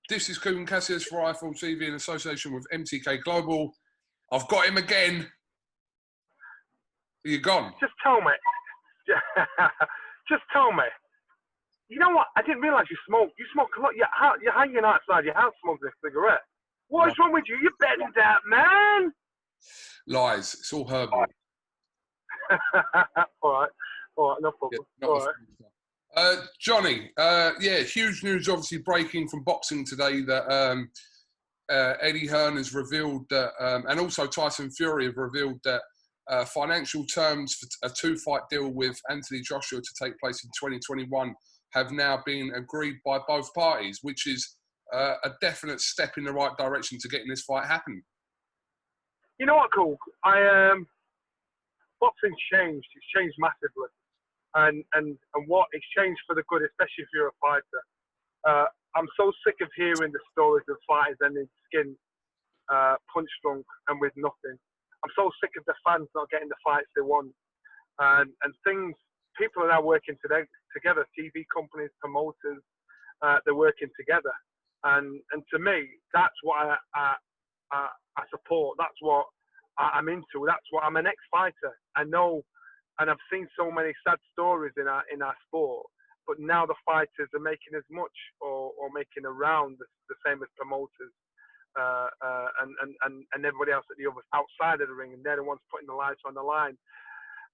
This is KUGAN CASSIUS for iFall TV in association with MTK Global. I've got him again. Are you gone? Just tell me. Just tell me. You know what? I didn't realise you smoke. You smoke a lot. You're hanging outside your house smoking a cigarette. What is wrong with you? You're bedding down, man. Lies. It's all herbal. All right, no problem. Yeah, All right. Johnny, yeah, huge news obviously breaking from boxing today that Eddie Hearn has revealed that, and also Tyson Fury have revealed that financial terms for a two-fight deal with Anthony Joshua to take place in 2021 have now been agreed by both parties, which is a definite step in the right direction to getting this fight happen. You know what, Cool? Boxing's changed. It's changed massively. And what it's changed for the good, especially if you're a fighter. I'm so sick of hearing the stories of fighters ending skin punch drunk and with nothing. I'm so sick of the fans not getting the fights they want. And things, people are now working together, TV companies, promoters, they're working together. And to me, that's what I support. That's what I'm into. That's what I'm an ex-fighter. I know, and I've seen so many sad stories in our sport. But now the fighters are making as much or making around the same as promoters and everybody else at the other outside of the ring, and they're the ones putting the lives on the line.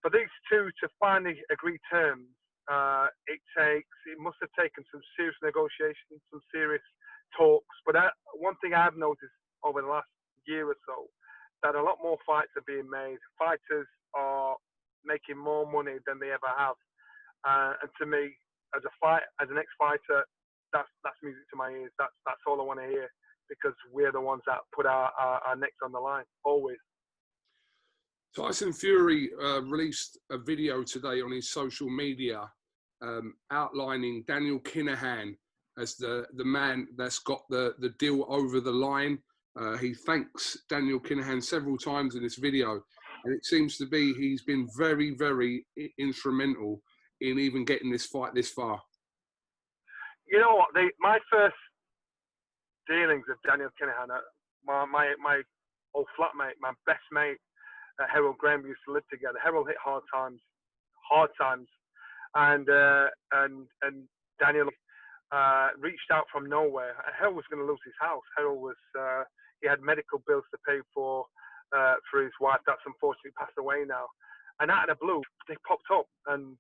For these two to finally agree terms, it must have taken some serious negotiations, some serious talks. But one thing I've noticed over the last year or so, that a lot more fights are being made. Fighters are making more money than they ever have, and to me, as an ex-fighter, that's music to my ears. That's all I want to hear, because we're the ones that put our necks on the line always. Tyson Fury released a video today on his social media outlining Daniel Kinahan as the man that's got the deal over the line. He thanks Daniel Kinahan several times in this video, and it seems to be he's been very, very instrumental in even getting this fight this far. You know what? My first dealings with Daniel Kinahan, my old flatmate, my best mate, Harold Graham, we used to live together. Harold hit hard times, and Daniel reached out from nowhere. Harold was going to lose his house. Harold was he had medical bills to pay for his wife that's unfortunately passed away now. And out of the blue, they popped up, and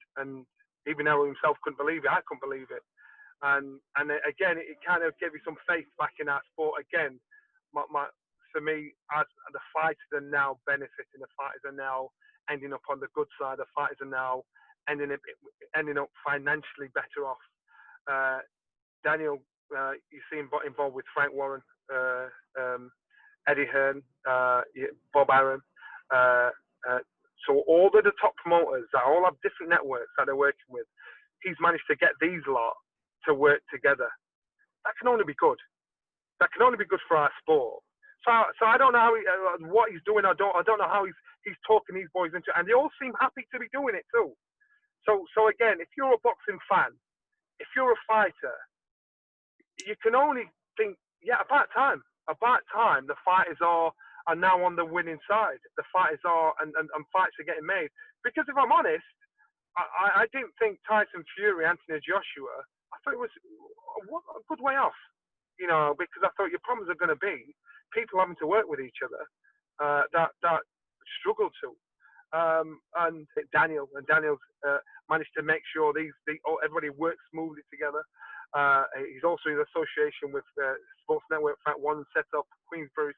even Harold himself couldn't believe it. I couldn't believe it. And again, it kind of gave me some faith back in our sport again. For me, as the fighters are now benefiting, the fighters are now ending up on the good side. The fighters are now ending up financially better off. Daniel, you see him involved with Frank Warren, Eddie Hearn, Bob Arum. So all of the top promoters that all have different networks that they're working with, he's managed to get these lot to work together. That can only be good. That can only be good for our sport. So I don't know how what he's doing. I don't know how he's talking these boys into it, and they all seem happy to be doing it too. So again, if you're a boxing fan, if you're a fighter, you can only think, yeah, about time the fighters are now on the winning side. The fighters are, and fights are getting made. Because if I'm honest, I didn't think Tyson Fury, Anthony Joshua, I thought it was a good way off, you know, because I thought your problems are going to be people having to work with each other that struggle to. And Daniel's managed to make sure everybody works smoothly together. He's also in association with Sports Network, Frank Warren set up Queensbury,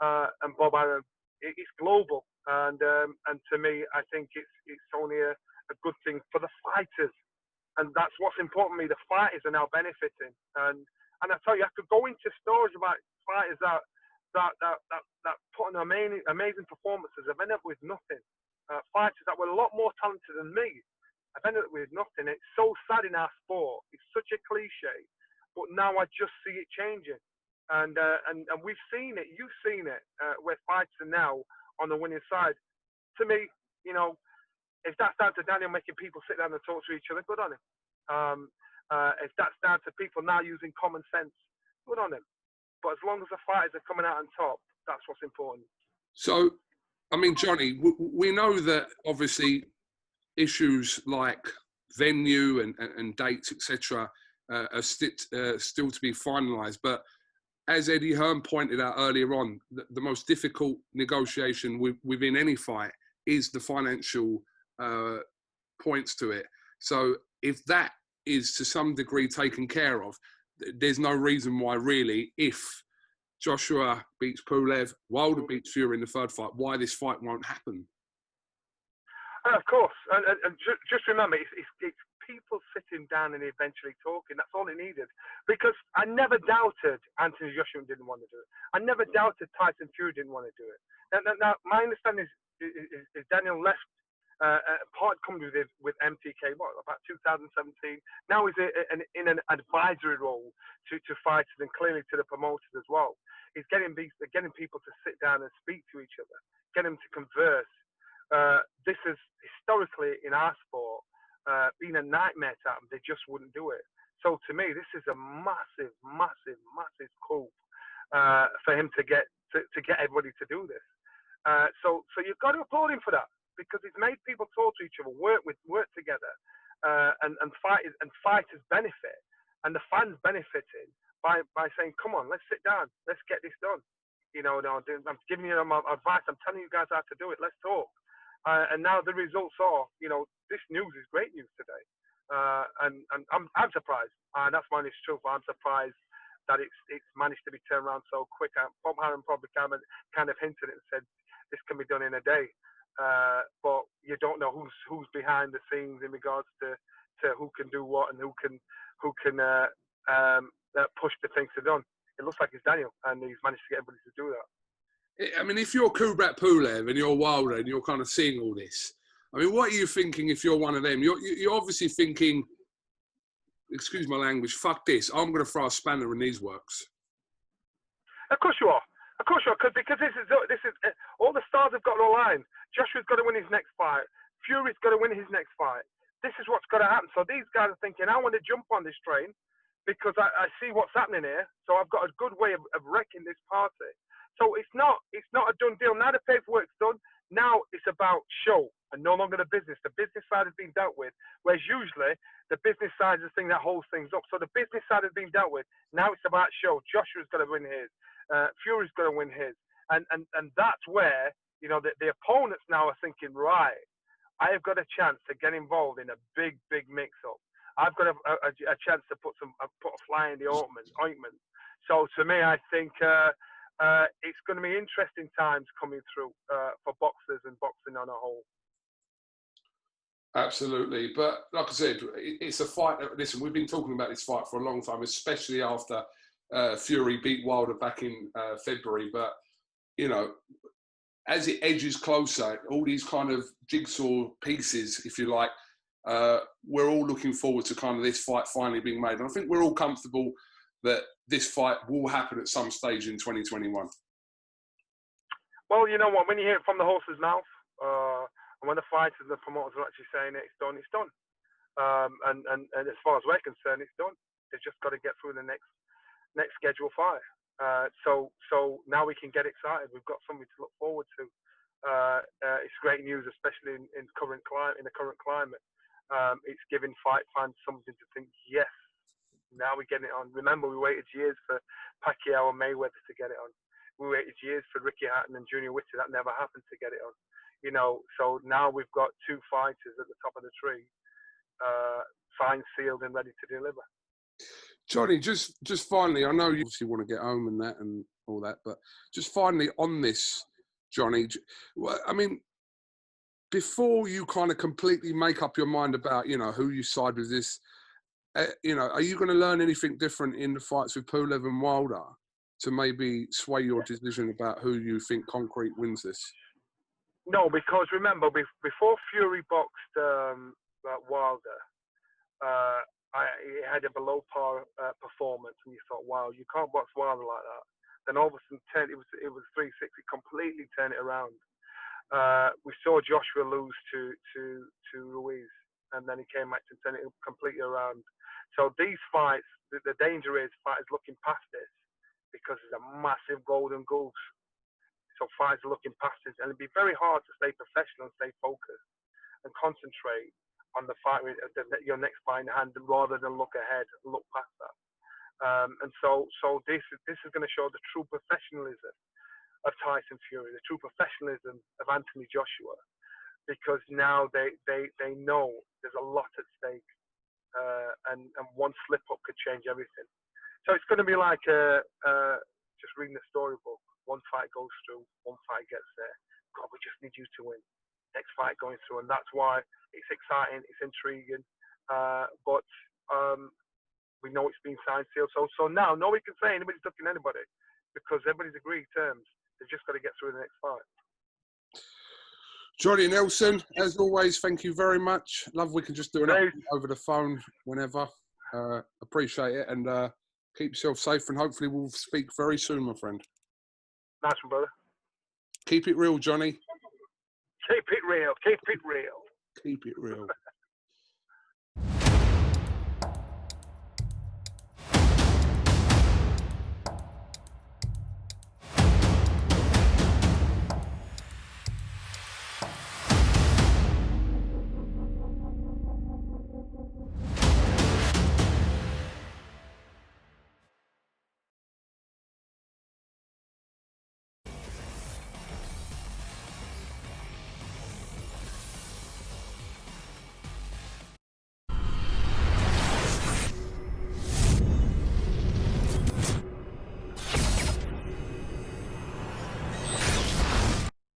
and Bob Arum. It's global, and to me, I think it's only a good thing for the fighters, and that's what's important to me. The fighters are now benefiting, and I tell you, I could go into stories about fighters that put on amazing performances have ended up with nothing. Fighters that were a lot more talented than me have ended up with nothing. It's so sad in our sport. It's such a cliche, but now I just see it changing. And we've seen it. You've seen it, where fighters are now on the winning side. To me, you know, if that's down to Daniel making people sit down and talk to each other, good on him. If that's down to people now using common sense Good on him. But as long as the fighters are coming out on top, that's what's important. So, I mean, Johnny, we know that obviously issues like venue and dates, etc., are still to be finalised. But as Eddie Hearn pointed out earlier on, the most difficult negotiation within any fight is the financial points to it. So if that is to some degree taken care of, there's no reason why really, if Joshua beats Pulev, Wilder beats Fury in the third fight, why this fight won't happen. Of course, and just remember, it's people sitting down and eventually talking. That's all it needed. Because I never doubted Anthony Joshua didn't want to do it. I never doubted Tyson Fury didn't want to do it. Now my understanding is Daniel left part company with MTK about 2017. Now he's in an advisory role to fighters and clearly to the promoters as well. He's getting people to sit down and speak to each other, get them to converse. This is historically in our sport been a nightmare to them. They just wouldn't do it. So to me, this is a massive, massive, massive coup for him to get everybody to do this. So you've got to applaud him for that, because he's made people talk to each other, work together, and fighters benefit, and the fans benefiting by saying, "Come on, let's sit down, let's get this done." You know, I'm giving you my advice. I'm telling you guys how to do it. Let's talk. And now the results are, this news is great news today, and I'm surprised. And that's my honest truth. I'm surprised that it's managed to be turned around so quick. Bob Harron probably kind of hinted it and said this can be done in a day, but you don't know who's behind the scenes in regards to who can do what and who can push the things to done. It looks like it's Daniel, and he's managed to get everybody to do that. I mean, if you're Kubrat Pulev and you're Wilder and you're kind of seeing all this, I mean, what are you thinking if you're one of them? You're obviously thinking, excuse my language, fuck this, I'm going to throw a spanner in these works. Of course you are. Of course you are, because this is all the stars have got to align. Joshua's got to win his next fight. Fury's got to win his next fight. This is what's got to happen. So these guys are thinking, I want to jump on this train because I see what's happening here. So I've got a good way of wrecking this party. So it's not a done deal. Now the paperwork's done. Now it's about show and no longer the business. The business side has been dealt with, whereas usually the business side is the thing that holds things up. So the business side has been dealt with. Now it's about show. Joshua's got to win his. Fury's got to win his. And that's where, the opponents now are thinking, right, I have got a chance to get involved in a big, big mix-up. I've got a chance to put a fly in the ointment. So to me, I think it's going to be interesting times coming through for boxers and boxing on a whole. Absolutely. But like I said, it's a fight. Listen, we've been talking about this fight for a long time, especially after Fury beat Wilder back in February. But, as it edges closer, all these kind of jigsaw pieces, if you like, we're all looking forward to kind of this fight finally being made. And I think we're all comfortable that this fight will happen at some stage in 2021. Well, you know what? When you hear it from the horse's mouth, and when the fighters and the promoters are actually saying it's done, it's done. And as far as we're concerned, it's done. They've just got to get through the next scheduled fight. So now we can get excited. We've got something to look forward to. It's great news, especially in the current climate. It's giving fight fans something to think. Yes, now we're getting it on. Remember, we waited years for Pacquiao and Mayweather to get it on. We waited years for Ricky Hatton and Junior Whittaker. That never happened to get it on. So now we've got two fighters at the top of the tree, signed, sealed, and ready to deliver. Johnny, just finally, I know you obviously want to get home and that and all that, but just finally on this, Johnny, I mean, before you kind of completely make up your mind about, who you side with this, are you going to learn anything different in the fights with Pulev and Wilder to maybe sway your decision about who you think concrete wins this? No, because remember, before Fury boxed Wilder, he had a below par performance, and you thought, wow, you can't box Wilder like that. Then all of a sudden, it was 360, completely turn it around. We saw Joshua lose to Ruiz, and then he came back to turn it completely around. So these fights, the danger is fighters looking past this because there's a massive golden goose. So fighters are looking past this, and it'd be very hard to stay professional and stay focused and concentrate on the fight with your next fight in hand rather than look ahead and look past that. And so this is going to show the true professionalism of Tyson Fury, the true professionalism of Anthony Joshua, because now they know there's a lot at stake, and one slip up could change everything. So it's going to be like just reading the storybook. One fight goes through, one fight gets there. God, we just need you to win. Next fight going through, and that's why it's exciting, it's intriguing, but we know it's been signed, sealed. So now nobody can say anybody's ducking anybody because everybody's agreed terms. They've just got to get through the next fight. Johnny Nelson, as always, thank you very much. Love, we can just do an update over the phone whenever. Appreciate it, and keep yourself safe, and hopefully we'll speak very soon, my friend. Nice one, brother. Keep it real, Johnny. Keep it real. Keep it real. Keep it real.